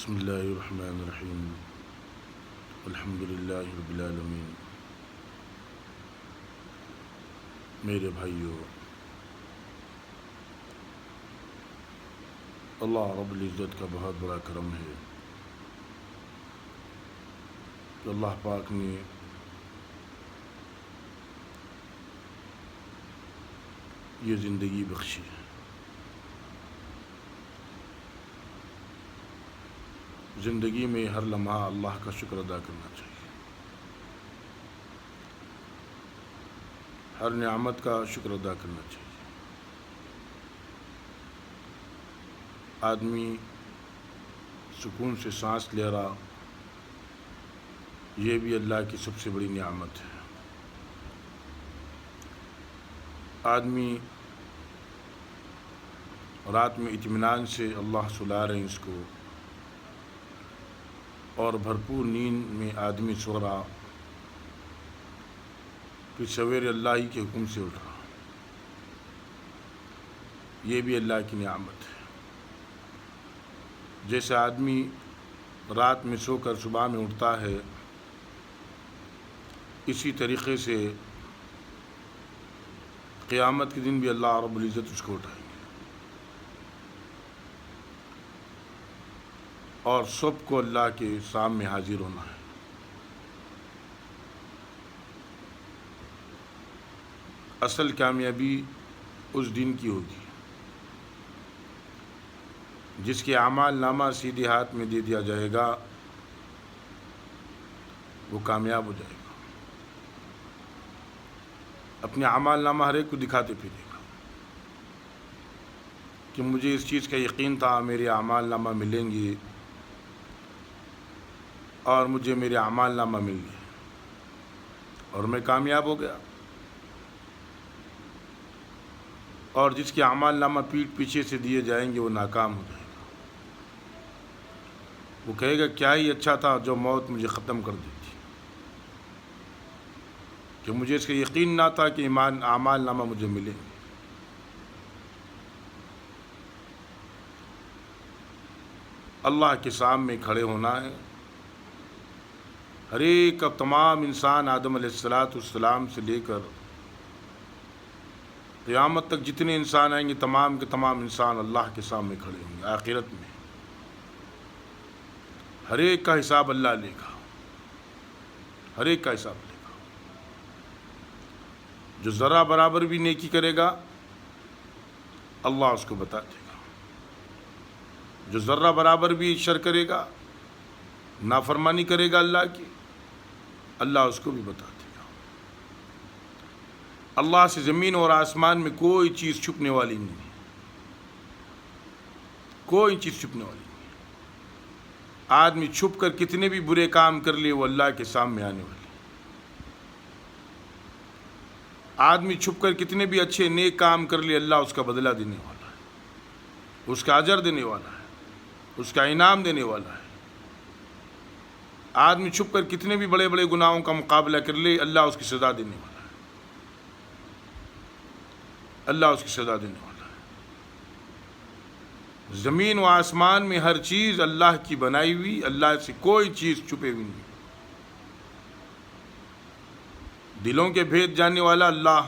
بسم اللہ الرحمن الرحیم الحمد للہ رب العالمین۔ میرے بھائیو، اللہ رب العزت کا بہت بڑا کرم ہے کہ اللہ پاک نے یہ زندگی بخشی ہے۔ زندگی میں ہر لمحہ اللہ کا شکر ادا کرنا چاہیے، ہر نعمت کا شکر ادا کرنا چاہیے۔ آدمی سکون سے سانس لے رہا، یہ بھی اللہ کی سب سے بڑی نعمت ہے۔ آدمی رات میں اطمینان سے اللہ سلا رہے ہیں اس کو، اور بھرپور نیند میں آدمی سو رہا، پھر سویرے اللہ ہی کے حکم سے اٹھ رہا، یہ بھی اللہ کی نعمت ہے۔ جیسے آدمی رات میں سو کر صبح میں اٹھتا ہے، اسی طریقے سے قیامت کے دن بھی اللہ رب العزت اس کو اٹھائیں گے، اور سب کو اللہ کے سامنے حاضر ہونا ہے۔ اصل کامیابی اس دن کی ہوگی جس کے اعمال نامہ سیدھے ہاتھ میں دے دیا جائے گا، وہ کامیاب ہو جائے گا۔ اپنے اعمال نامہ ہر ایک کو دکھاتے پھرے گا کہ مجھے اس چیز کا یقین تھا، میرے اعمال نامہ ملیں گے، اور مجھے میرے اعمال نامہ مل گئے اور میں کامیاب ہو گیا۔ اور جس کے اعمال نامہ پیٹھ پیچھے سے دیے جائیں گے، وہ ناکام ہو جائے گا۔ وہ کہے گا کیا ہی اچھا تھا جو موت مجھے ختم کر دی تھی، کہ مجھے اس کا یقین نہ تھا کہ اعمال نامہ مجھے ملیں گے۔ اللہ کے سامنے کھڑے ہونا ہے۔ ہر ایک اب تمام انسان آدم علیہ السلام سے لے کر قیامت تک جتنے انسان آئیں گے، تمام کے تمام انسان اللہ کے سامنے کھڑے ہوں گے آخرت میں۔ ہر ایک کا حساب اللہ لے گا، ہر ایک کا حساب لے گا۔ جو ذرہ برابر بھی نیکی کرے گا، اللہ اس کو بتا دے گا۔ جو ذرہ برابر بھی شر کرے گا، نافرمانی کرے گا اللہ کی، اللہ اس کو بھی بتا دے گا۔ اللہ سے زمین اور آسمان میں کوئی چیز چھپنے والی نہیں ہے، کوئی چیز چھپنے والی نہیں ہے۔ آدمی چھپ کر کتنے بھی برے کام کر لے، وہ اللہ کے سامنے آنے والے۔ آدمی چھپ کر کتنے بھی اچھے نیک کام کر لے، اللہ اس کا بدلہ دینے والا ہے، اس کا اجر دینے والا ہے، اس کا انعام دینے والا ہے۔ آدمی چھپ کر کتنے بھی بڑے بڑے گناہوں کا مقابلہ کر لے، اللہ اس کی سزا دینے والا ہے، اللہ اس کی سزا دینے والا ہے۔ زمین و آسمان میں ہر چیز اللہ کی بنائی ہوئی، اللہ سے کوئی چیز چھپے ہوئی نہیں۔ دلوں کے بھید جاننے والا اللہ،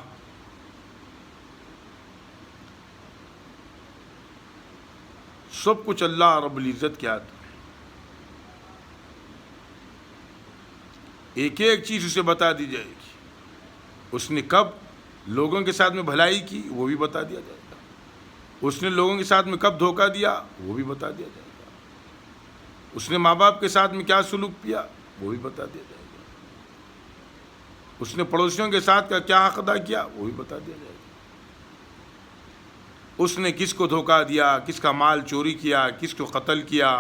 سب کچھ اللہ رب العزت کے ہاتھ میں۔ ایک ایک چیز اسے بتا دی جائے گی۔ اس نے کب لوگوں کے ساتھ میں بھلائی کی، وہ بھی بتا دیا جائے گا۔ اس نے لوگوں کے ساتھ میں کب دھوکہ دیا، وہ بھی بتا دیا جائے گا۔ اس نے ماں باپ کے ساتھ میں کیا سلوک کیا، وہ بھی بتا دیا جائے گا۔ اس نے پڑوسیوں کے ساتھ کا کیا حق ادا کیا، وہ بھی بتا دیا جائے گا۔ اس نے کس کو دھوکہ دیا، کس کا مال چوری کیا، کس کو قتل کیا،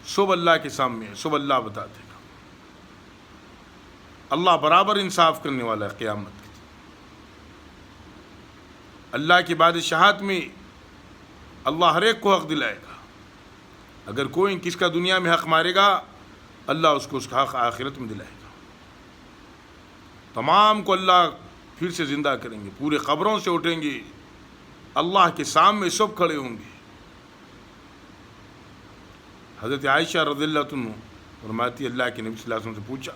سب اللہ کے سامنے، سب اللہ بتا دے گا۔ اللہ برابر انصاف کرنے والا ہے قیامت کے دن۔ اللہ کی بادشاہت میں اللہ ہر ایک کو حق دلائے گا۔ اگر کوئی کس کا دنیا میں حق مارے گا، اللہ اس کو اس کا حق آخرت میں دلائے گا۔ تمام کو اللہ پھر سے زندہ کریں گے، پورے قبروں سے اٹھیں گے، اللہ کے سامنے سب کھڑے ہوں گے۔ حضرت عائشہ رضی اللہ عنہ فرماتی اللہ کے نبی صلی اللہ علیہ وسلم سے پوچھا،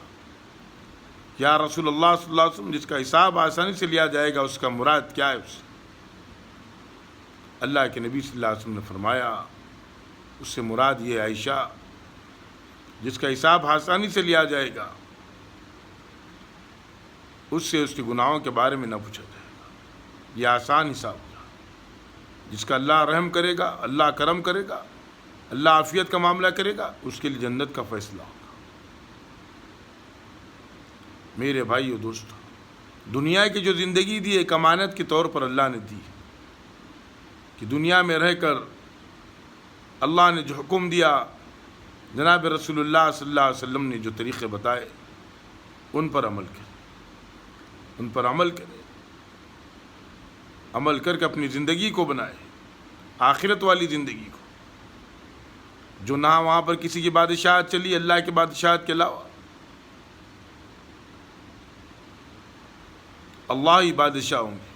یا رسول اللہ صلی اللہ علیہ وسلم، جس کا حساب آسانی سے لیا جائے گا اس کا مراد کیا ہے؟ اس سے اللہ کے نبی صلی اللہ علیہ وسلم نے فرمایا، اس سے مراد یہ عائشہ جس کا حساب آسانی سے لیا جائے گا اس سے اس کے گناہوں کے بارے میں نہ پوچھا جائے گا۔ یہ آسان حساب ہوگا۔ جس کا اللہ رحم کرے گا، اللہ کرم کرے گا، اللہ عافیت کا معاملہ کرے گا، اس کے لیے جنت کا فیصلہ ہوگا۔ میرے بھائیو دوستو، دنیا کی جو زندگی دی ایک امانت کے طور پر اللہ نے دی کہ دنیا میں رہ کر اللہ نے جو حکم دیا، جناب رسول اللہ صلی اللہ علیہ وسلم نے جو طریقے بتائے ان پر عمل کرے، ان پر عمل کرے، عمل کر کے اپنی زندگی کو بنائے، آخرت والی زندگی کو، جو نہ وہاں پر کسی کی بادشاہت چلی اللہ کی بادشاہت کے علاوہ۔ اللہ ہی بادشاہ ہوں گے،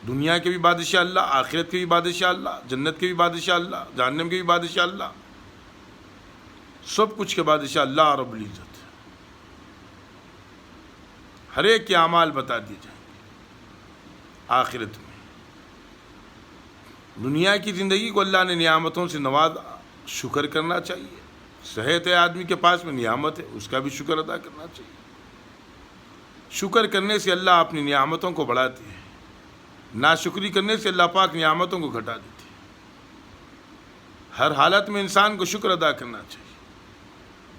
دنیا کے بھی بادشاہ اللہ، آخرت کے بھی بادشاہ اللہ، جنت کے بھی بادشاہ اللہ، جہنم کے بھی بادشاہ اللہ، سب کچھ کے بادشاہ اللہ رب العزت۔ ہر ایک کے اعمال بتا دیے جائیں گے آخرت میں۔ دنیا کی زندگی کو اللہ نے نعمتوں سے نوازا، شکر کرنا چاہیے۔ صحت ہے آدمی کے پاس میں، نعمت ہے، اس کا بھی شکر ادا کرنا چاہیے۔ شکر کرنے سے اللہ اپنی نعمتوں کو بڑھاتے ہیں، ناشکری کرنے سے اللہ پاک نعمتوں کو گھٹا دیتے ہیں۔ ہر حالت میں انسان کو شکر ادا کرنا چاہیے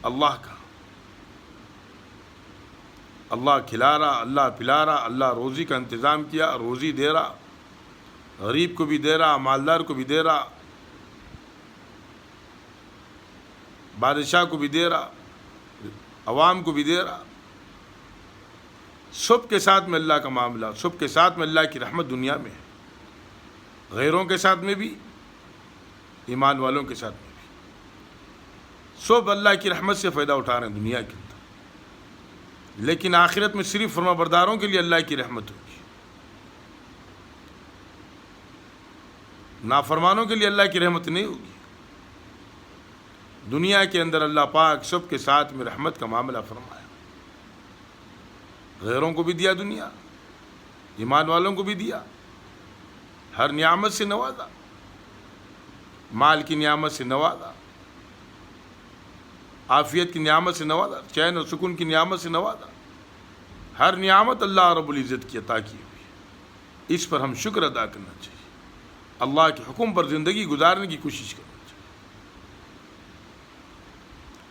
اللہ کا۔ اللہ کھلا رہا، اللہ پلا رہا، اللہ روزی کا انتظام کیا، روزی دے رہا، غریب کو بھی دے رہا، مالدار کو بھی دے رہا، بادشاہ کو بھی دے رہا، عوام کو بھی دے رہا۔ سب کے ساتھ میں اللہ کا معاملہ، سب کے ساتھ میں اللہ کی رحمت دنیا میں ہے، غیروں کے ساتھ میں بھی، ایمان والوں کے ساتھ میں بھی، سب اللہ کی رحمت سے فائدہ اٹھا رہے ہیں دنیا کے اندر۔ لیکن آخرت میں صرف فرما برداروں کے لیے اللہ کی رحمت ہوگی، نافرمانوں کے لیے اللہ کی رحمت نہیں ہوگی۔ دنیا کے اندر اللہ پاک سب کے ساتھ میں رحمت کا معاملہ فرمایا، غیروں کو بھی دیا دنیا، ایمان والوں کو بھی دیا، ہر نعمت سے نوازا، مال کی نعمت سے نوازا، عافیت کی نعمت سے نوازا، چین و سکون کی نعمت سے نوازا۔ ہر نعمت اللہ رب العزت کی عطا کی ہوئی، اس پر ہم شکر ادا کرنا چاہیے، اللہ کے حکم پر زندگی گزارنے کی کوشش کرنا چاہیے۔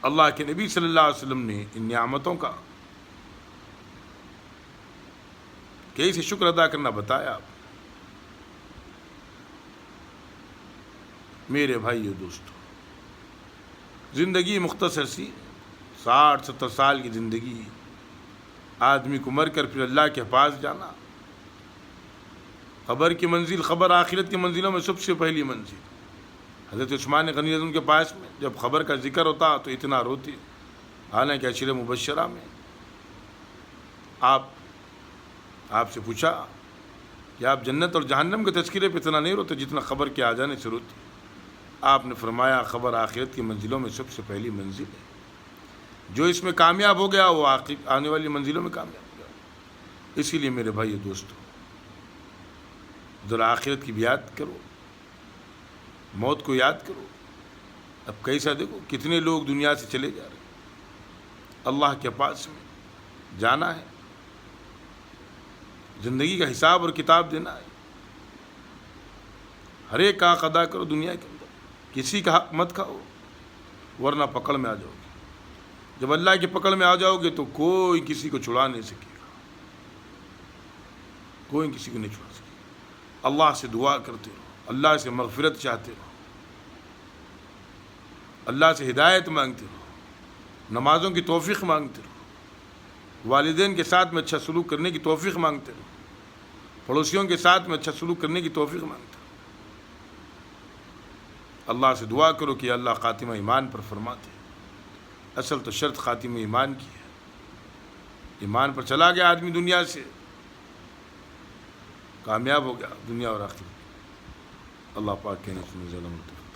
اللہ کے نبی صلی اللہ علیہ وسلم نے ان نعمتوں کا کیسے شکر ادا کرنا بتایا۔ میرے بھائیو دوستو، زندگی مختصر سی 60-70 سال کی زندگی، آدمی کو مر کر پھر اللہ کے پاس جانا، قبر کی منزل، خبر آخرت کی منزلوں میں سب سے پہلی منزل۔ حضرت عثمان غنی رضی اللہ عنہ کے پاس میں جب خبر کا ذکر ہوتا تو اتنا روتے، حالانکہ عشر مبشرہ میں آپ سے پوچھا کہ آپ جنت اور جہنم کے تذکرے پہ اتنا نہیں روتے جتنا خبر کے آ جانے سے روتے۔ آپ نے فرمایا خبر آخرت کی منزلوں میں سب سے پہلی منزل ہے، جو اس میں کامیاب ہو گیا وہ آنے والی منزلوں میں کامیاب ہو گیا۔ اسی لیے میرے بھائی دوستو، ذرا آخرت کی بھی یاد کرو، موت کو یاد کرو۔ اب کیسا دیکھو کتنے لوگ دنیا سے چلے جا رہے ہیں، اللہ کے پاس میں جانا ہے، زندگی کا حساب اور کتاب دینا ہے۔ ہر ایک کا حق ادا کرو دنیا کے اندر، کسی کا حق مت کھاؤ ورنہ پکڑ میں آ جاؤ گے۔ جب اللہ کی پکڑ میں آ جاؤ گے تو کوئی کسی کو چھڑا نہیں سکے گا، کوئی کسی کو نہیں چھڑا سکے گا۔ اللہ سے دعا کرتے رہو، اللہ سے مغفرت چاہتے رہو، اللہ سے ہدایت مانگتے رہو، نمازوں کی توفیق مانگتے رہو، والدین کے ساتھ میں اچھا سلوک کرنے کی توفیق مانگتے رہو، پڑوسیوں کے ساتھ میں اچھا سلوک کرنے کی توفیق مانگتے رہو۔ اللہ سے دعا کرو کہ اللہ خاتمہ ایمان پر فرماتے۔ اصل تو شرط خاتمہ ایمان کی ہے، ایمان پر چلا گیا آدمی دنیا سے، کامیاب ہو گیا دنیا اور آخرت۔ اللہ پاک کے نیچے زیادہ منتخب